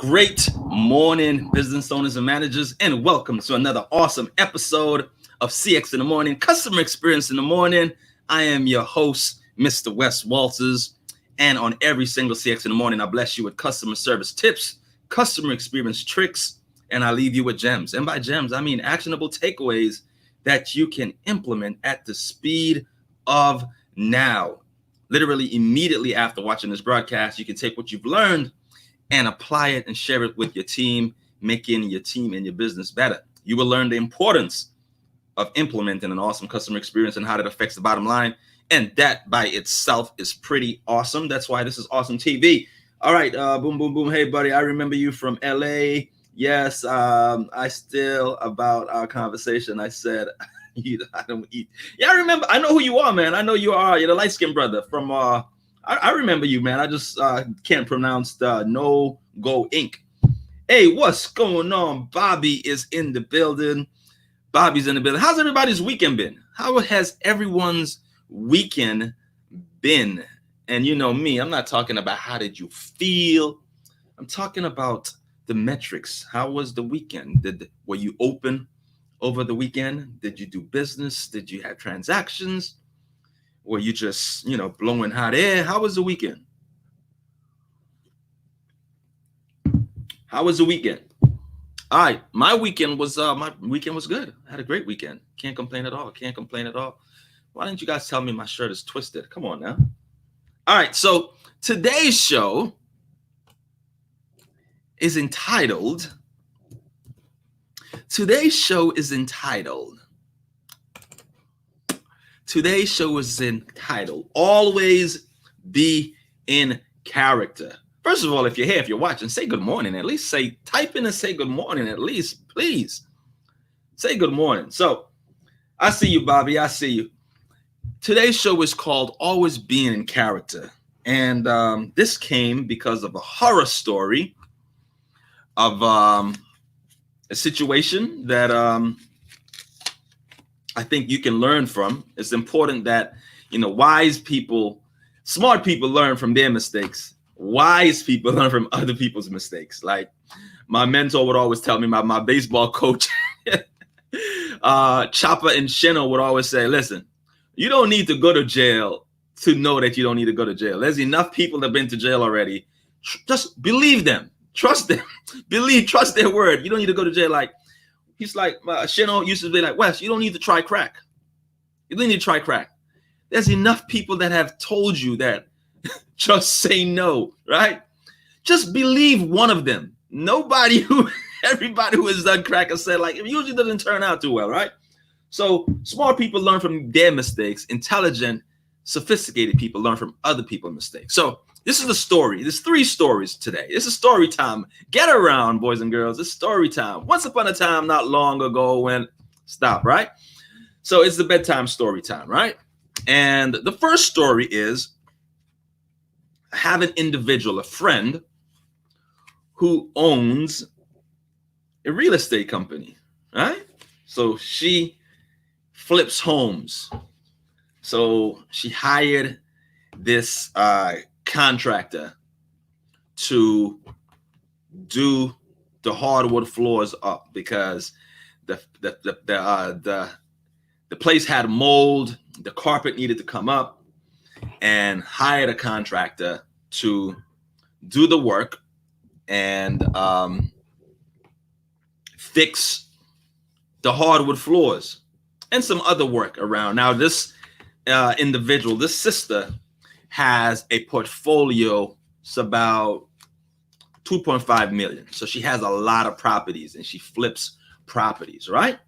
Great morning, business owners and managers, and welcome to another awesome episode of CX in the Morning, Customer Experience in the Morning. I am your host, Mr. Wess Walters, and on every single CX in the Morning, I bless you with customer service tips, customer experience tricks, and I leave you with gems. And by gems, I mean actionable takeaways that you can implement at the speed of now. Literally immediately after watching this broadcast, you can take what you've learned and apply it and share it with your team, making your team and your business better. You will learn the importance of implementing an awesome customer experience and how that affects the bottom line. And that by itself is pretty awesome. That's why this is awesome TV. All right, boom, boom, boom. Hey, buddy, I remember you from LA. Yes, I still, about our conversation, I said, I don't eat. Yeah, I remember. I know who you are, man. I know you are. You're the light-skinned brother from I remember you, man. I just can't pronounce the No Go Inc. Hey, what's going on? Bobby is in the building. Bobby's in the building. How's everybody's weekend been? How has everyone's weekend been? And you know me, I'm not talking about how did you feel. I'm talking about the metrics. How was the weekend? Were you open over the weekend? Did you do business? Did you have transactions? Or you just, blowing hot air? How was the weekend? How was the weekend? All right, my weekend was good. I had a great weekend. Can't complain at all. Why didn't you guys tell me my shirt is twisted? Come on now. All right, so today's show is entitled Always Be in Character. First of all, if you're here, if you're watching, say good morning. At least type in and say good morning. At least, please. Say good morning. So, I see you, Bobby. I see you. Today's show is called Always Being in Character. And this came because of a horror story of a situation that I think you can learn from. It's important that, wise people, smart people learn from their mistakes. Wise people learn from other people's mistakes. Like my mentor would always tell me, my baseball coach, Chopper and Shino would always say, listen, you don't need to go to jail to know that you don't need to go to jail. There's enough people that have been to jail already. Just believe them. Trust them. Trust their word. You don't need to go to jail. He's like, Shino used to be like, Wes, you don't need to try crack. You don't need to try crack. There's enough people that have told you that. Just say no, right? Just believe one of them. Everybody who has done crack has said, it usually doesn't turn out too well, right? So smart people learn from their mistakes. Intelligent, sophisticated people learn from other people's mistakes. So this is the story. There's 3 stories today. This is story time. Get around, boys and girls. It's story time. Once upon a time, not long ago when, stop, right? So it's the bedtime story time, right? And the first story is, I have an individual, a friend, who owns a real estate company, right? So she flips homes. So she hired this contractor to do the hardwood floors up because the place had mold, the carpet needed to come up, and hired a contractor to do the work and fix the hardwood floors and some other work around. Now this individual, this sister, has a portfolio. It's about 2.5 million. So she has a lot of properties and she flips properties, right?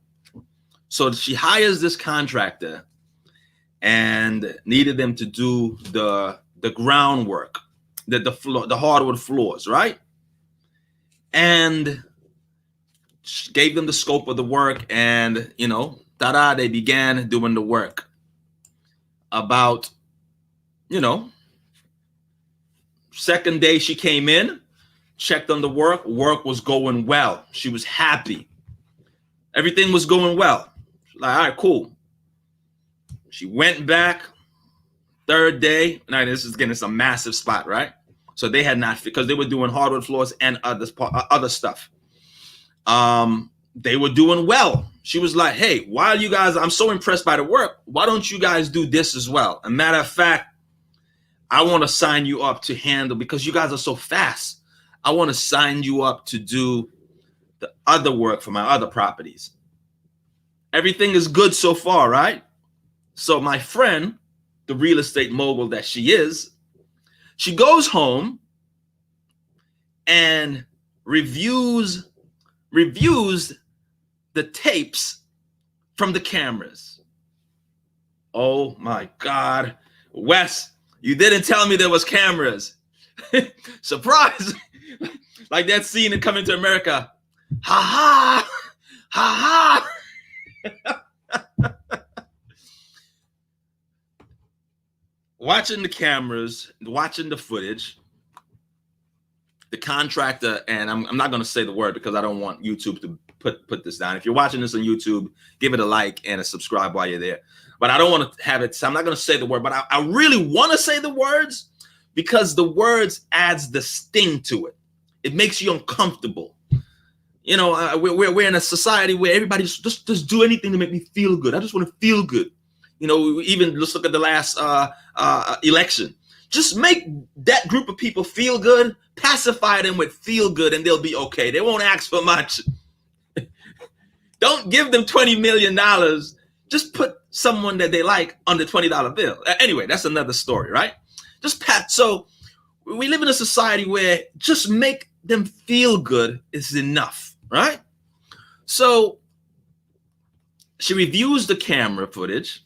So she hires this contractor and needed them to do the groundwork, the hardwood floors, right? And she gave them the scope of the work, and they began doing the work. About second day she came in, checked on the work was going well. She was happy. Everything was going well. Like, all right, cool. She went back third day. Now this is getting some massive spot, right? So they had not, because they were doing hardwood floors and other stuff. They were doing well. She was like, hey, while you guys, I'm so impressed by the work, why don't you guys do this as well? A matter of fact, I want to sign you up to handle, because you guys are so fast, I want to sign you up to do the other work for my other properties. Everything is good so far, right? So my friend, the real estate mogul that she is, she goes home and reviews the tapes from the cameras. Oh my God. Wes, you didn't tell me there was cameras. Surprise. Like that scene in Coming to America. Ha ha. Ha ha. Watching the cameras, watching the footage, the contractor, and I'm not going to say the word because I don't want YouTube to put this down. If you're watching this on YouTube, give it a like and a subscribe while you're there. But I don't want to have it, so I'm not going to say the word, but I really want to say the words, because the words adds the sting to it. It makes you uncomfortable. You know, we're in a society where everybody just do anything to make me feel good. I just want to feel good. You know, even let's look at the last election. Just make that group of people feel good, pacify them with feel good, and they'll be okay. They won't ask for much. Don't give them $20 million. Just put someone that they like on the $20 bill. Anyway, that's another story, right? So we live in a society where just make them feel good is enough, right? So she reviews the camera footage.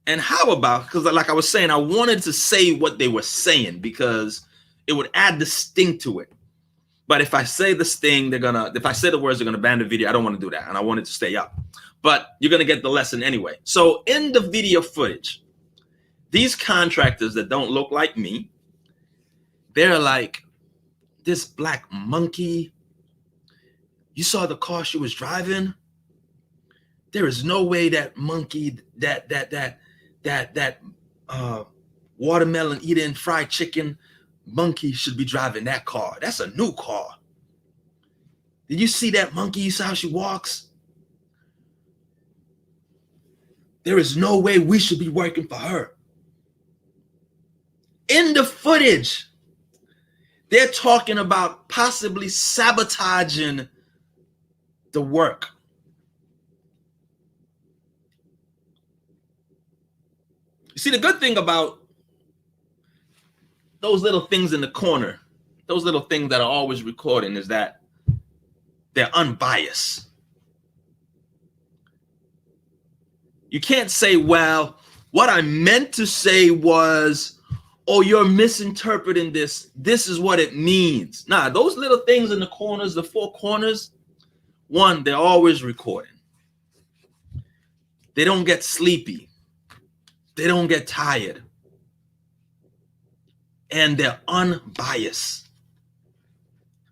And how about, because like I was saying, I wanted to say what they were saying because it would add the sting to it. But if I say the sting, if I say the words, they're going to ban the video. I don't want to do that. And I want it to stay up. But you're going to get the lesson anyway. So in the video footage, these contractors that don't look like me, they're like, this black monkey, you saw the car she was driving? There is no way that monkey, that watermelon eating fried chicken monkey should be driving that car. That's a new car. Did you see that monkey? You saw how she walks? There is no way we should be working for her. In the footage, they're talking about possibly sabotaging the work. You see, the good thing about those little things in the corner, those little things that are always recording, is that they're unbiased. You can't say, well, what I meant to say was, oh, you're misinterpreting this. This is what it means. Nah, those little things in the corners, the four corners, one, they're always recording. They don't get sleepy. They don't get tired. And they're unbiased.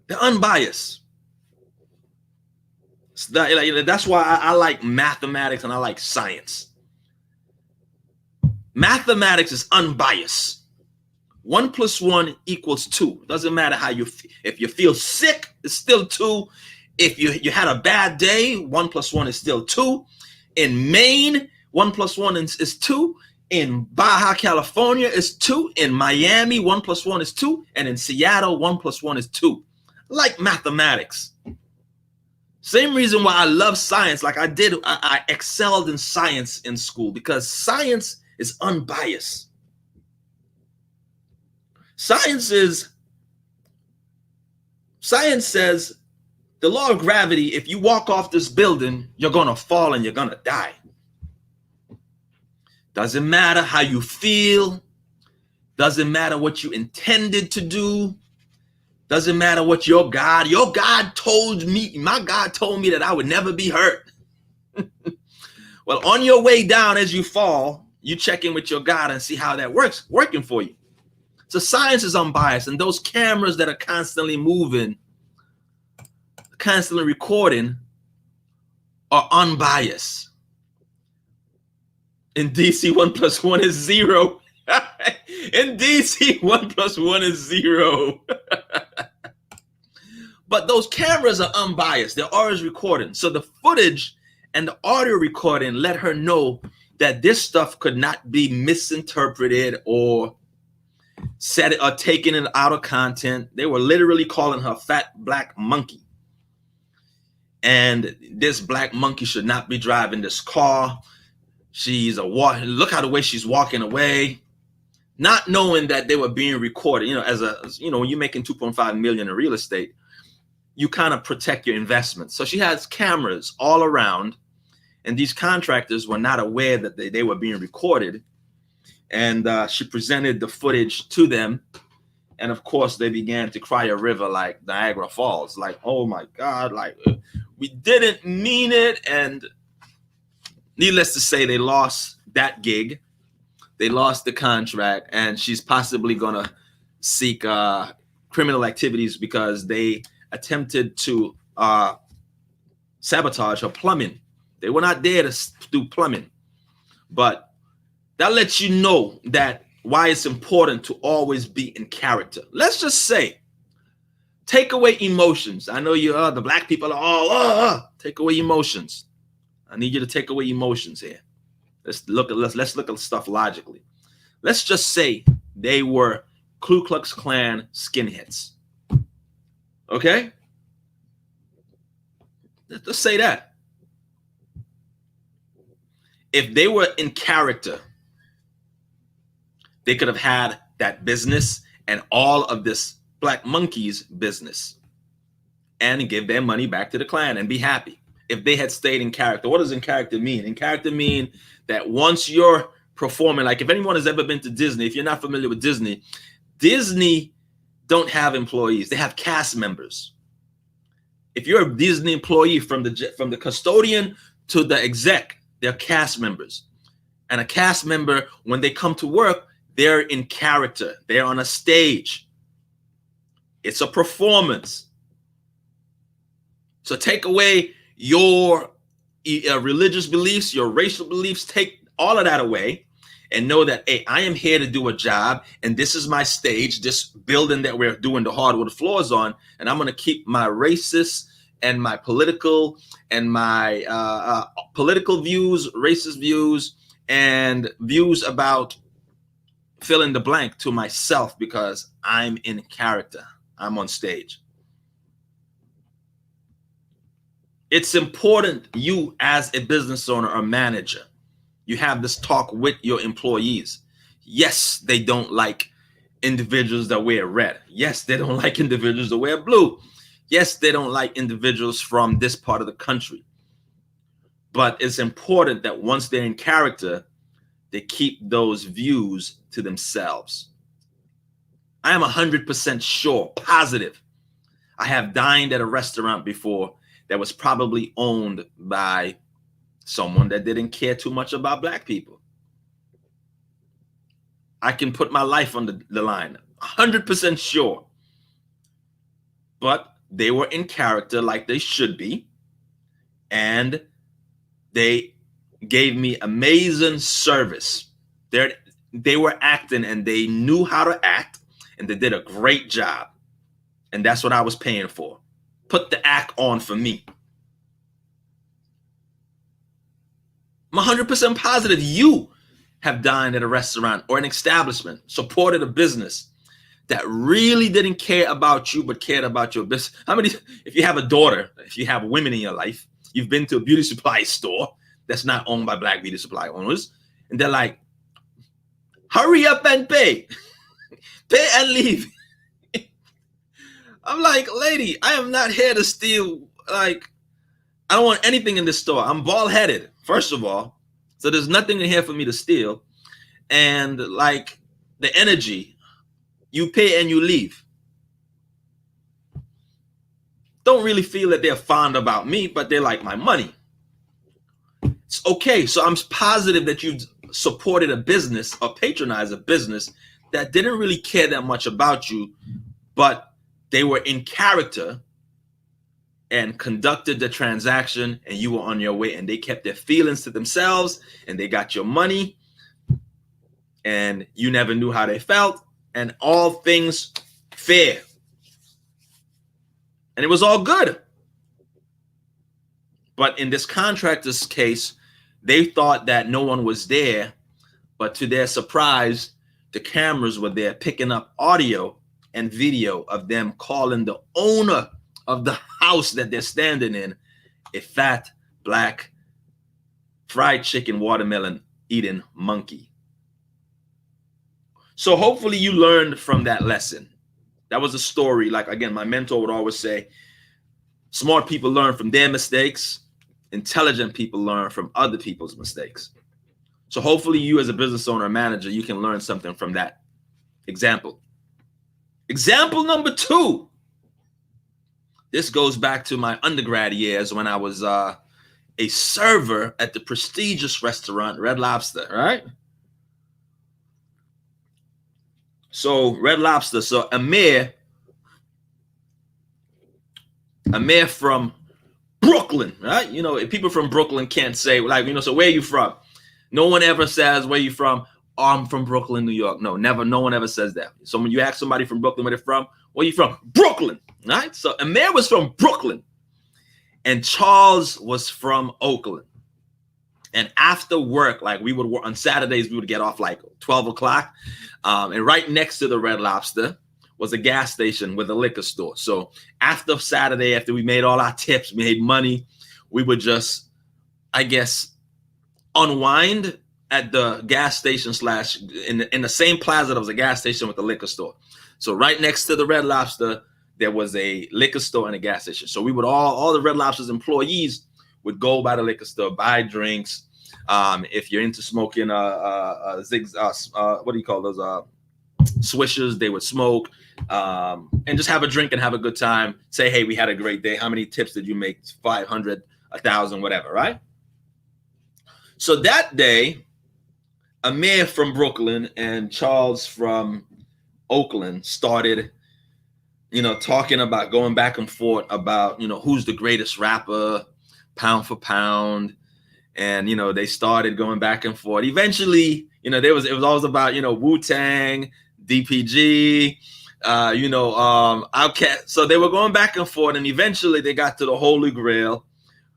They're unbiased. That's why I like mathematics and I like science. Mathematics is unbiased. 1 + 1 = 2. Doesn't matter how you feel. If you feel sick, it's still 2. If you had a bad day, 1 + 1 is still 2. In Maine, 1 + 1 is 2. In Baja California is 2. In Miami, 1 + 1 is 2. And in Seattle, 1 + 1 is 2. Like mathematics. Same reason why I love science. Like I excelled in science in school, because science is unbiased. Science says the law of gravity, if you walk off this building, you're going to fall and you're going to die. Doesn't matter how you feel. Doesn't matter what you intended to do. Doesn't matter what your God told me. My God told me that I would never be hurt. Well, on your way down as you fall, you check in with your God and see how that working for you. So science is unbiased, and those cameras that are constantly moving, constantly recording, are unbiased. In DC, 1 + 1 is 0. In DC, 1+1 is 0. But those cameras are unbiased. They're always recording. So the footage and the audio recording let her know that this stuff could not be misinterpreted or said or taken it out of content. They were literally calling her fat black monkey. And this black monkey should not be driving this car. She's look at the way she's walking away, not knowing that they were being recorded. When you're making 2.5 million in real estate, you kind of protect your investments. So she has cameras all around, and these contractors were not aware that they were being recorded. And she presented the footage to them. And of course, they began to cry a river like Niagara Falls, like, oh my God, like we didn't mean it. And needless to say, they lost that gig. They lost the contract, and she's possibly going to seek criminal activities because they attempted to sabotage her plumbing. They were not there to do plumbing. But that lets you know that why it's important to always be in character. Let's just say, take away emotions. I know the black people are all take away emotions. I need you to take away emotions here. Let's look at stuff logically. Let's just say they were Ku Klux Klan skinheads. Okay? Let's say that. If they were in character, they could have had that business and all of this black monkey's business and give their money back to the Klan and be happy. If they had stayed in character. What does in character mean? In character mean that once you're performing, like if anyone has ever been to Disney, if you're not familiar with Disney don't have employees. They have cast members. If you're a Disney employee from the custodian to the exec, they're cast members. And a cast member, when they come to work, they're in character. They're on a stage. It's a performance. So take away your religious beliefs, your racial beliefs, take all of that away and know that, hey, I am here to do a job, and this is my stage, this building that we're doing the hardwood floors on, and I'm going to keep my racist and my political and my political views, racist views, and views about fill in the blank to myself because I'm in character. I'm on stage. It's important you as a business owner or manager, you have this talk with your employees. Yes, they don't like individuals that wear red. Yes, they don't like individuals that wear blue. Yes, they don't like individuals from this part of the country. But it's important that once they're in character, they keep those views to themselves. I am 100% sure, positive. I have dined at a restaurant before that was probably owned by someone that didn't care too much about black people. I can put my life on the line, 100% sure. But they were in character like they should be. And they gave me amazing service. They were acting and they knew how to act, and they did a great job. And that's what I was paying for. Put the act on for me. I'm 100% positive you have dined at a restaurant or an establishment, supported a business that really didn't care about you but cared about your business. How many, if you have a daughter, if you have women in your life, you've been to a beauty supply store that's not owned by black beauty supply owners, and they're like, hurry up and pay. Pay and leave. I'm like, lady, I am not here to steal. Like, I don't want anything in this store. I'm bald-headed, first of all. So there's nothing in here for me to steal. And like the energy, you pay and you leave. Don't really feel that they're fond about me, but they like my money. It's okay. So I'm positive that you supported a business or patronized a business that didn't really care that much about you, but they were in character and conducted the transaction, and you were on your way, and they kept their feelings to themselves, and they got your money, and you never knew how they felt, and all things fair. And it was all good. But in this contractor's case, they thought that no one was there, but to their surprise, the cameras were there picking up audio and video of them calling the owner of the house that they're standing in a fat, black, fried chicken, watermelon eating monkey. So hopefully you learned from that lesson. That was a story. Like, again, my mentor would always say, smart people learn from their mistakes. Intelligent people learn from other people's mistakes. So hopefully you as a business owner or manager, you can learn something from that example. Example number 2. This goes back to my undergrad years when I was a server at the prestigious restaurant, Red Lobster, right? So Red Lobster, so Amir from Brooklyn, right? You know, people from Brooklyn can't say, like, you know, so where are you from? No one ever says, where you from? Oh, I'm from Brooklyn, New York. No, never. No one ever says that. So when you ask somebody from Brooklyn where they're from, where you from? Brooklyn, right? So Amir was from Brooklyn and Charles was from Oakland. And after work, like we would work on Saturdays, we would get off like 12 o'clock. And right next to the Red Lobster was a gas station with a liquor store. So after Saturday, after we made all our tips, made money, we would just, I guess, unwind at the gas station / in the same plaza that was a gas station with a liquor store. So right next to the Red Lobster, there was a liquor store and a gas station. So we would all the Red Lobster's employees would go by the liquor store, buy drinks. If you're into smoking what do you call those swishers, they would smoke and just have a drink and have a good time. Say, hey, we had a great day. How many tips did you make? 500, 1,000, whatever, right? So that day, Amir from Brooklyn and Charles from Oakland started, you know, talking about going back and forth about, you know, who's the greatest rapper, pound for pound. And, you know, they started going back and forth. Eventually, you know, it was always about, you know, Wu-Tang, DPG, Outkast. So they were going back and forth. And eventually they got to the Holy Grail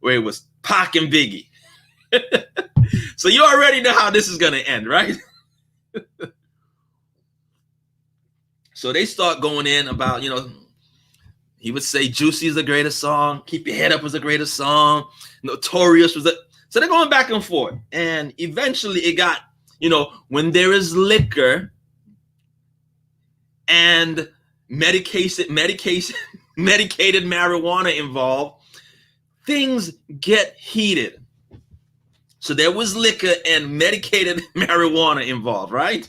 where it was Pac and Biggie. So you already know how this is going to end, right? So they start going in about, you know, he would say Juicy is the greatest song. Keep Your Head Up was the greatest song. Notorious was so they're going back and forth. And eventually it got, you know, when there is liquor and medicated marijuana involved, things get heated. So there was liquor and medicated marijuana involved, right?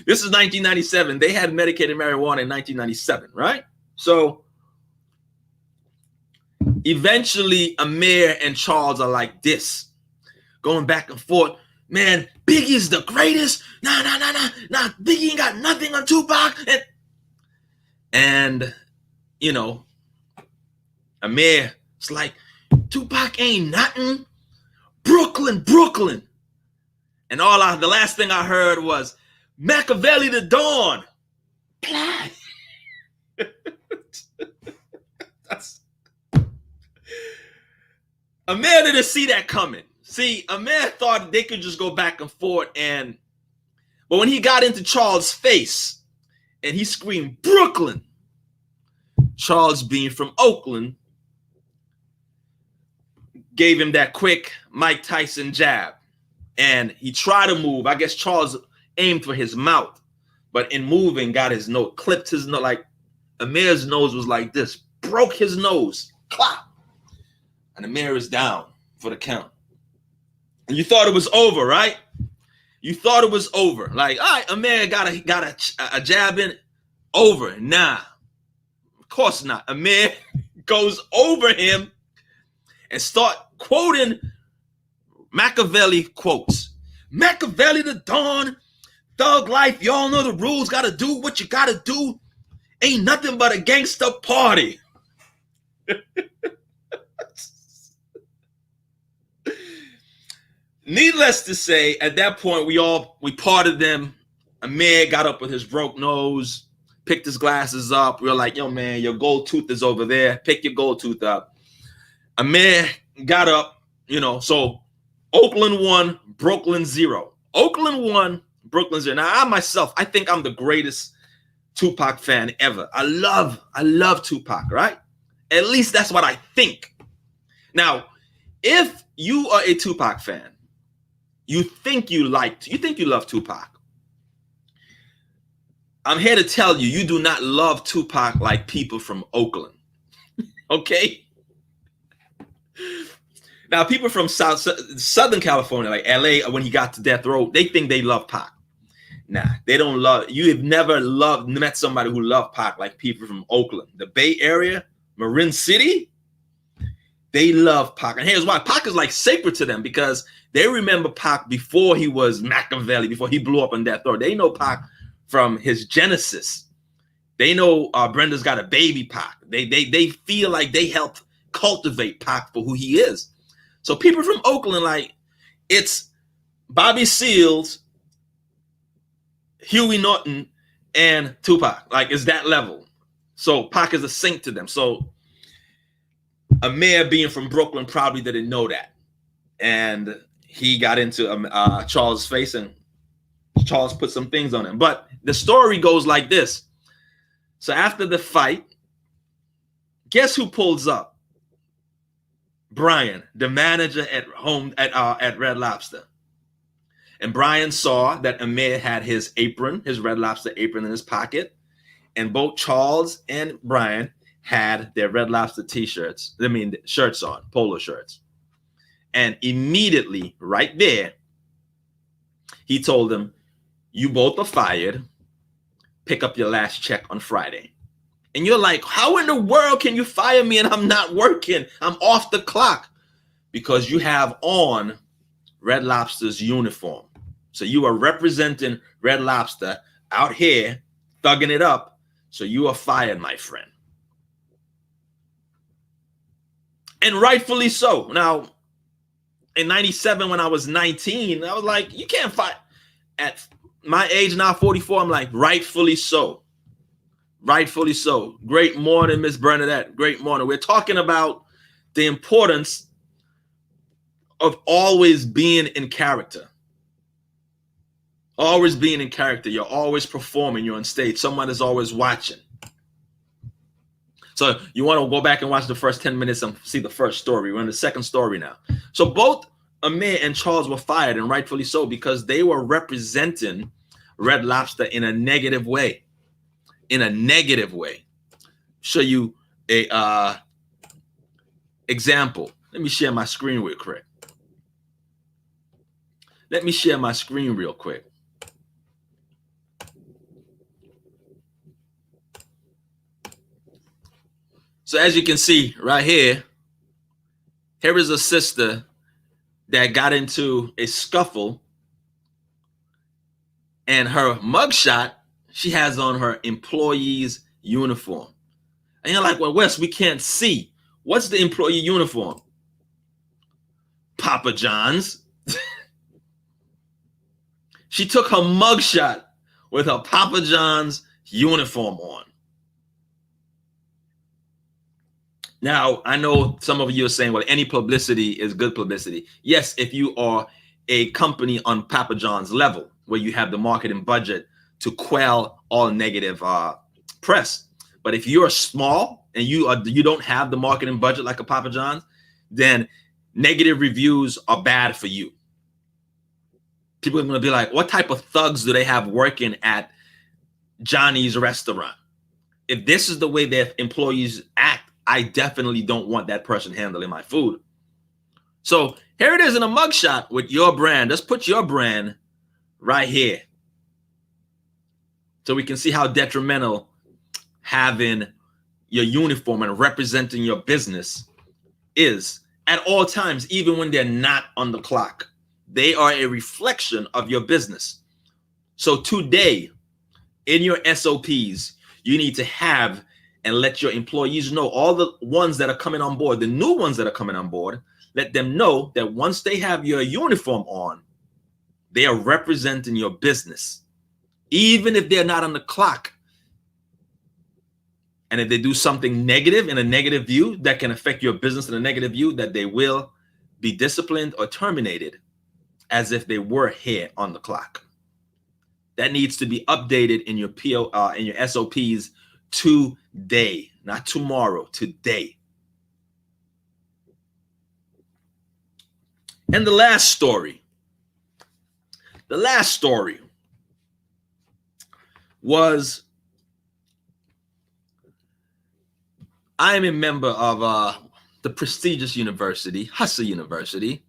This is 1997. They had medicated marijuana in 1997, right? So eventually Amir and Charles are like this, going back and forth. Man, Biggie's the greatest. Nah. Biggie ain't got nothing on Tupac. And you know, Amir's like, Tupac ain't nothing. Brooklyn. And the last thing I heard was Machiavelli the Dawn. Amir didn't see that coming. See, Amir thought they could just go back and forth, but when he got into Charles' face and he screamed Brooklyn, Charles, being from Oakland, gave him that quick Mike Tyson jab, and he tried to move. I guess Charles aimed for his mouth, but in moving, got his nose, clipped his nose. Like Amir's nose was like this, broke his nose, clap, and Amir is down for the count. And you thought it was over, right? You thought it was over. Like, all right, Amir got a jab in, over. Nah, of course not. Amir goes over him and start quoting Machiavelli quotes. Machiavelli the Dawn, thug life, y'all know the rules, gotta do what you gotta do. Ain't nothing but a gangster party. needless to say, at that point, we parted them. Amir got up with his broke nose, picked his glasses up. We were like, yo, man, your gold tooth is over there. Pick your gold tooth up. Amir got up, so Oakland 1, Brooklyn 0. Oakland 1, Brooklyn 0. Now, I think I'm the greatest Tupac fan ever. I love Tupac, right? At least that's what I think. Now, if you are a Tupac fan, you think you love Tupac. I'm here to tell you, you do not love Tupac like people from Oakland. Okay? Now, people from Southern California, like LA, when he got to death row, they think they love Pac. Nah, they don't love. You have never met somebody who loved Pac like people from Oakland, the Bay Area, Marin City. They love Pac, and here's why: Pac is like sacred to them because they remember Pac before he was Machiavelli, before he blew up on death row. They know Pac from his genesis. They know Brenda's Got a Baby Pac. They feel like they helped cultivate Pac for who he is. So people from Oakland, like, it's Bobby Seals, Huey Norton, and Tupac. Like, it's that level. So Pac is a saint to them. So Amir, being from Brooklyn, probably didn't know that. And he got into Charles' face, and Charles put some things on him. But the story goes like this. So after the fight, guess who pulls up? Brian, the manager at Red Lobster. And Brian saw that Amir had his apron, his Red Lobster apron, in his pocket. And both Charles and Brian had their Red Lobster shirts on, polo shirts. And immediately, right there, he told them, you both are fired. Pick up your last check on Friday. And you're like, how in the world can you fire me and I'm not working? I'm off the clock. Because you have on Red Lobster's uniform. So you are representing Red Lobster out here, thugging it up. So you are fired, my friend. And rightfully so. Now, in 97, when I was 19, I was like, you can't fire. At my age now, 44, I'm like, rightfully so. Rightfully so. Great morning, Miss Bernadette. Great morning. We're talking about the importance of always being in character. Always being in character. You're always performing. You're on stage. Someone is always watching. So you want to go back and watch the first 10 minutes and see the first story. We're in the second story now. So both Amir and Charles were fired, and rightfully so, because they were representing Red Lobster in a negative way. In a negative way. Show you a example. Let me share my screen real quick. Let me share my screen real quick. So as you can see right here, here is a sister that got into a scuffle, and her mugshot, she has on her employee's uniform. And you're like, well, Wes, we can't see. What's the employee uniform? Papa John's. She took her mugshot with her Papa John's uniform on. Now, I know some of you are saying, well, any publicity is good publicity. Yes, if you are a company on Papa John's level, where you have the marketing budget to quell all negative press. But if you're small and you don't have the marketing budget like a Papa John's, then negative reviews are bad for you. People are going to be like, what type of thugs do they have working at Johnny's restaurant? If this is the way their employees act, I definitely don't want that person handling my food. So here it is in a mugshot with your brand. Let's put your brand right here, so we can see how detrimental having your uniform and representing your business is at all times, even when they're not on the clock. They are a reflection of your business. So today, in your SOPs, you need to have and let your employees know, all the ones that are coming on board, the new ones that are coming on board, let them know that once they have your uniform on, they are representing your business, even if they're not on the clock. And if they do something negative in a negative view that can affect your business in a negative view, that they will be disciplined or terminated as if they were here on the clock. That needs to be updated in your in your SOPs today, not tomorrow, today. And the last story was, I am a member of the prestigious university, Hustle University,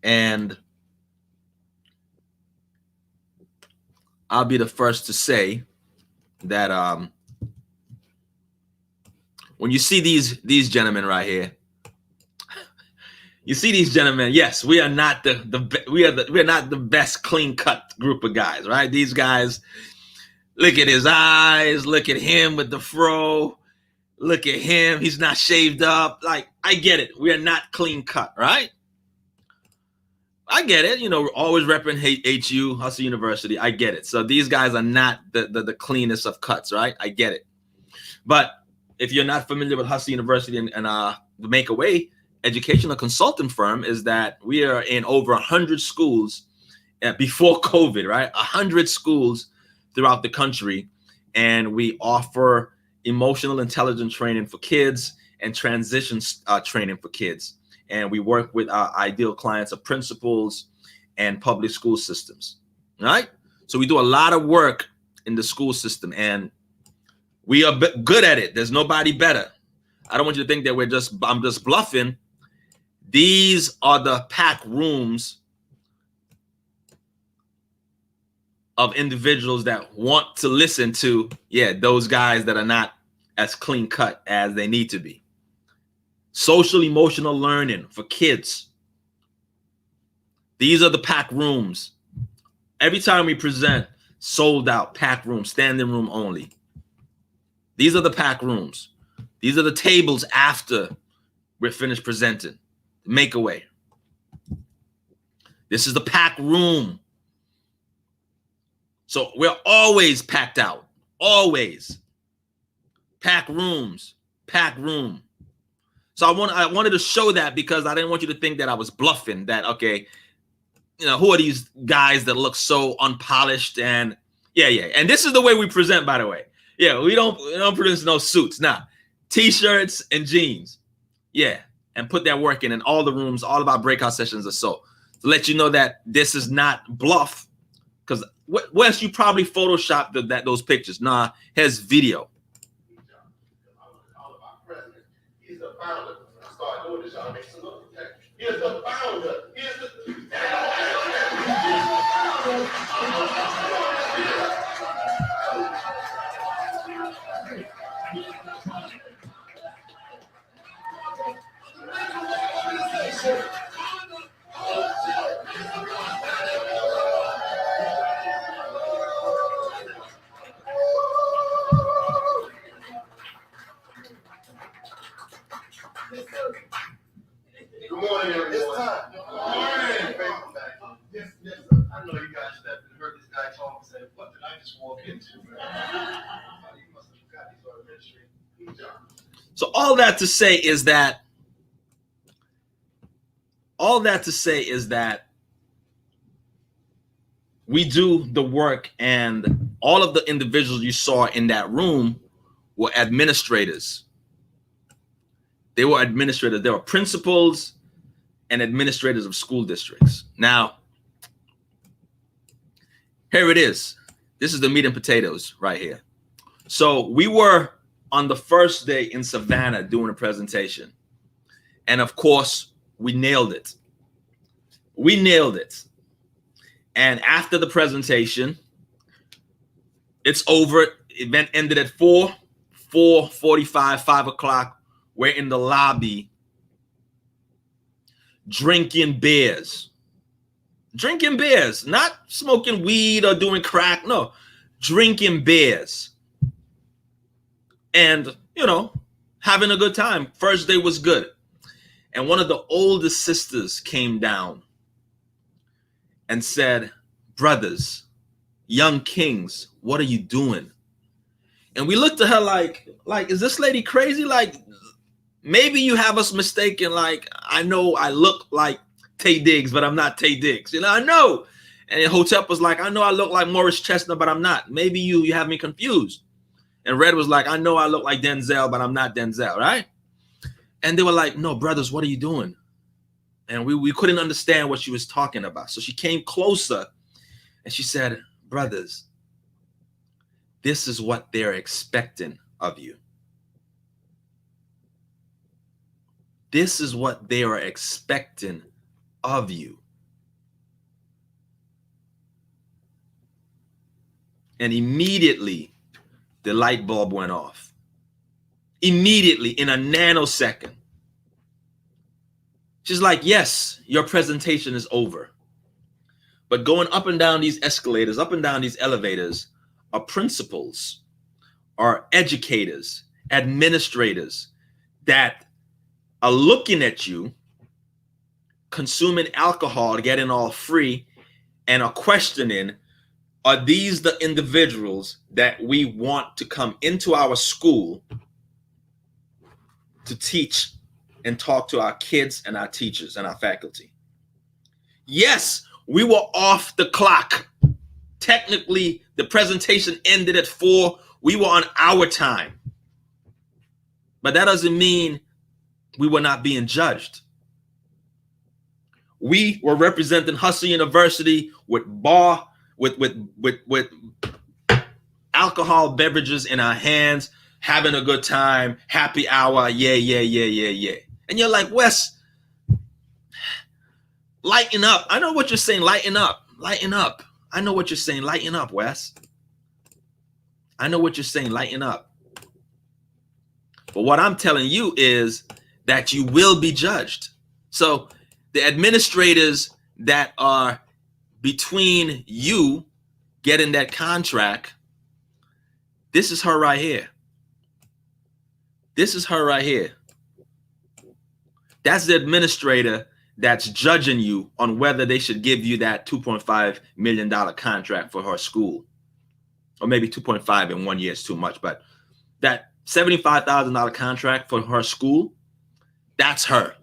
and I'll be the first to say that when you see these gentlemen right here, you see these gentlemen. Yes, we are not we're not the best clean cut group of guys, right? These guys, look at his eyes, look at him with the fro, look at him. He's not shaved up. Like, I get it. We are not clean cut, right? I get it. We're always repping HU, Hustle University. I get it. So these guys are not the cleanest of cuts, right? I get it. But if you're not familiar with Hustle University and the Makeaway educational consulting firm, is that we are in over 100 schools before COVID, right? 100 schools throughout the country. And we offer emotional intelligence training for kids and transition training for kids. And we work with our ideal clients of principals and public school systems, right? So we do a lot of work in the school system, and we are good at it. There's nobody better. I don't want you to think that I'm just bluffing. These are the packed rooms of individuals that want to listen to, those guys that are not as clean cut as they need to be. Social emotional learning for kids. These are the packed rooms. Every time we present, sold out, packed room, standing room only. These are the packed rooms. These are the tables after we're finished presenting. Makeaway. This is the packed room. So we're always packed out. Always. Packed rooms. Packed room. So I wanted to show that, because I didn't want you to think that I was bluffing, that, okay, who are these guys that look so unpolished? And and this is the way we present, by the way. We don't produce no suits. Nah, t-shirts and jeans. And put that work in all the rooms. All of our breakout sessions are so to let you know that this is not bluff. Because Wes, you probably photoshopped those pictures. Nah, here's video. Founder. Start doing this, y'all. Make some look. Here's the founder. Good morning, everyone. It's time. Good morning. Yes, sir. I know you guys that heard this guy talk and said, "What did I just walk into?" You must have forgot these are ministry. So all that to say is that we do the work, and all of the individuals you saw in that room were administrators. They were administrators. They were principals and administrators of school districts. Now, here it is. This is the meat and potatoes right here. So we were on the first day in Savannah doing a presentation. And of course, we nailed it. And after the presentation, it's over. Event ended at 4:45, 5 o'clock. We're in the lobby drinking beers, not smoking weed or doing crack. No, drinking beers and, having a good time. First day was good. And one of the oldest sisters came down and said, brothers, young kings, what are you doing? And we looked at her like, is this lady crazy? Like, maybe you have us mistaken. Like, I know I look like Tay Diggs, but I'm not Tay Diggs. You know, I know. And Hotep was like, I know I look like Morris Chestnut, but I'm not. Maybe you have me confused. And Red was like, I know I look like Denzel, but I'm not Denzel, right? And they were like, no, brothers, what are you doing? And we couldn't understand what she was talking about. So she came closer and she said, brothers, this is what they're expecting of you. This is what they are expecting of you. And immediately, the light bulb went off. Immediately, in a nanosecond. She's like, yes, your presentation is over. But going up and down these escalators, up and down these elevators, are principals, are educators, administrators that are looking at you, consuming alcohol, getting all free, and are questioning, are these the individuals that we want to come into our school to teach and talk to our kids and our teachers and our faculty? Yes, we were off the clock. Technically, the presentation ended at 4. We were on our time. But that doesn't mean we were not being judged. We were representing Hustle University with alcohol beverages in our hands, having a good time, happy hour, yeah. And you're like, Wes, lighten up. I know what you're saying, lighten up. I know what you're saying, lighten up, Wes. I know what you're saying, lighten up. But what I'm telling you is that you will be judged. So the administrators that are between you getting that contract, this is her right here. This is her right here. That's the administrator that's judging you on whether they should give you that $2.5 million contract for her school. Or maybe 2.5 in 1 year is too much, but that $75,000 contract for her school, that's her.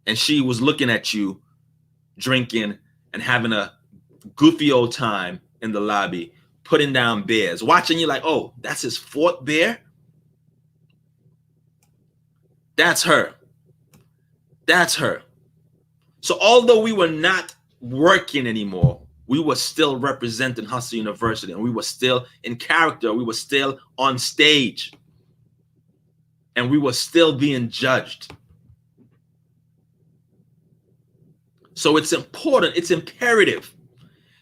And she was looking at you drinking and having a goofy old time in the lobby, putting down beers, watching you like, oh, that's his 4th beer? That's her. That's her. So although we were not working anymore, we were still representing Hustle University, and we were still in character. We were still on stage, and we were still being judged. So it's important, it's imperative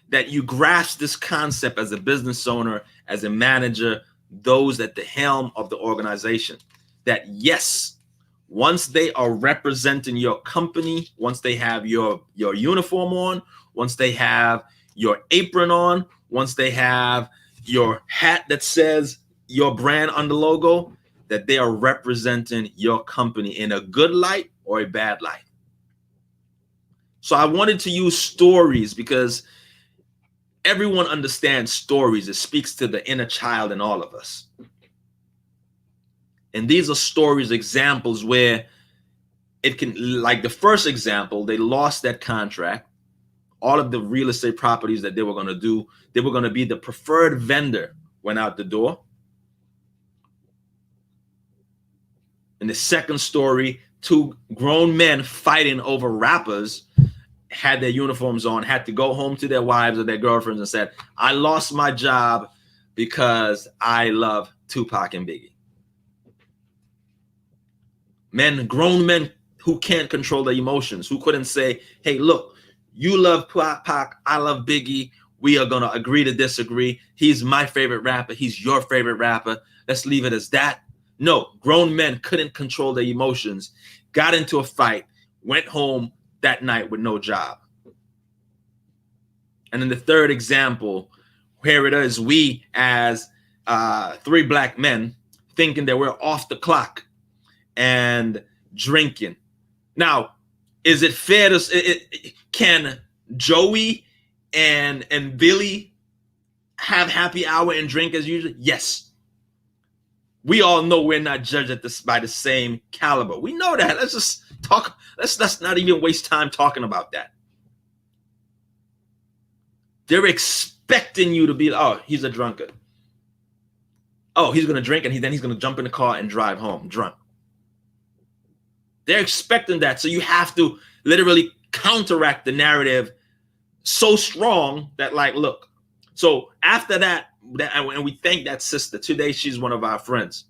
that you grasp this concept as a business owner, as a manager, those at the helm of the organization, that yes, once they are representing your company, once they have your uniform on, once they have your apron on, once they have your hat that says your brand on the logo, that they are representing your company in a good light or a bad light. So I wanted to use stories because everyone understands stories. It speaks to the inner child in all of us. And these are stories, examples where it can, like the first example, they lost that contract. All of the real estate properties that they were going to do, they were going to be the preferred vendor, went out the door. In the second story, 2 grown men fighting over rappers had their uniforms on, had to go home to their wives or their girlfriends and said, I lost my job because I love Tupac and Biggie. Men, grown men who can't control their emotions, who couldn't say, hey, look, you love Pac, I love Biggie. We are going to agree to disagree. He's my favorite rapper. He's your favorite rapper. Let's leave it as that. No, grown men couldn't control their emotions, got into a fight, went home that night with no job. And then the third example, here it is, we as 3 black men thinking that we're off the clock and drinking Now, is it fair to can Joey and Billy have happy hour and drink as usual? Yes. We all know we're not judged at this by the same caliber. We know that. Let's just talk. Let's not even waste time talking about that. They're expecting you to be, oh, he's a drunkard. Oh, he's going to drink and then he's going to jump in the car and drive home drunk. They're expecting that. So you have to literally counteract the narrative so strong that, like, look. So after that, and we thank that sister. Today, she's one of our friends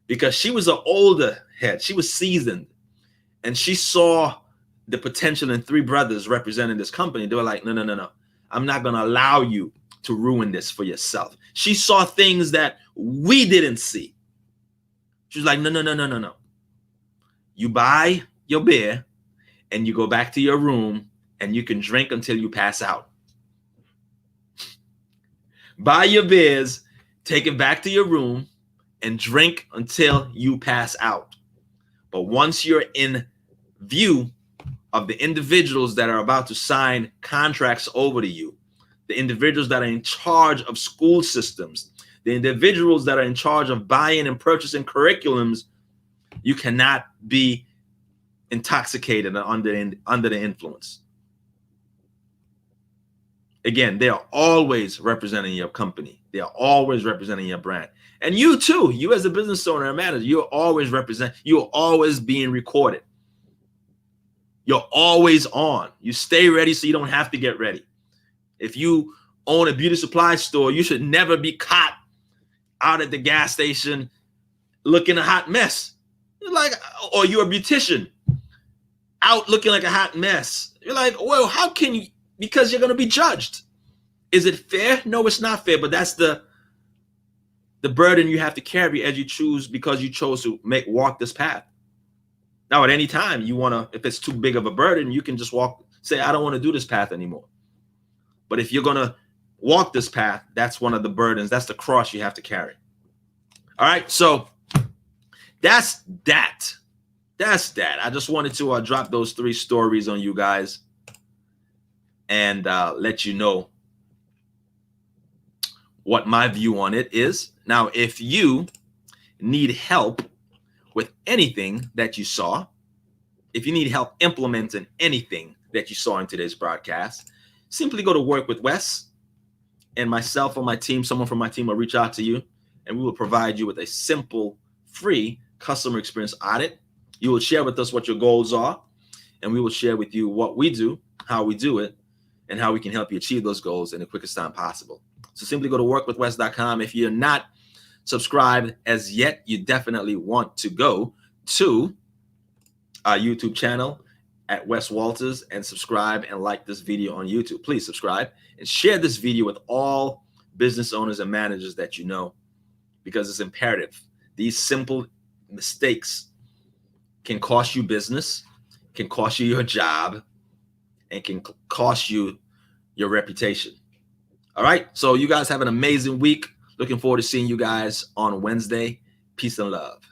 because she was an older head. She was seasoned. And she saw the potential in three brothers representing this company. They were like, no. I'm not going to allow you to ruin this for yourself. She saw things that we didn't see. She was like, no. You buy your beer and you go back to your room and you can drink until you pass out. Buy your beers, take it back to your room and drink until you pass out. But once you're in view of the individuals that are about to sign contracts over to you, the individuals that are in charge of school systems, the individuals that are in charge of buying and purchasing curriculums, you cannot be intoxicated and under the influence. Again, they are always representing your company. They are always representing your brand. And you too, you as a business owner and manager, you're always being recorded. You're always on. You stay ready so you don't have to get ready. If you own a beauty supply store, you should never be caught out at the gas station looking a hot mess. You're like, or you're a beautician out looking like a hot mess. You're like, well, how can you? Because you're going to be judged. Is it fair? No, it's not fair. But that's the burden you have to carry as you choose, because you chose to walk this path. Now, at any time you want to, if it's too big of a burden, you can just say, I don't want to do this path anymore. But if you're going to walk this path, that's one of the burdens. That's the cross you have to carry. All right. So that's that. I just wanted to drop those 3 stories on you guys and let you know what my view on it is. Now, if you need help with anything that you saw, if you need help implementing anything that you saw in today's broadcast, simply go to Work with Wess, and myself or my team, someone from my team will reach out to you, and we will provide you with a simple, free customer experience audit. You will share with us what your goals are, and we will share with you what we do, how we do it, and how we can help you achieve those goals in the quickest time possible. So simply go to workwithwess.com. If you're not subscribed as yet, you definitely want to go to our YouTube channel at Wess Walters and subscribe and like this video on YouTube. Please subscribe and share this video with all business owners and managers that you know, because it's imperative. These simple mistakes can cost you business, can cost you your job, and can cost you your reputation. All right. So you guys have an amazing week. Looking forward to seeing you guys on Wednesday. Peace and love.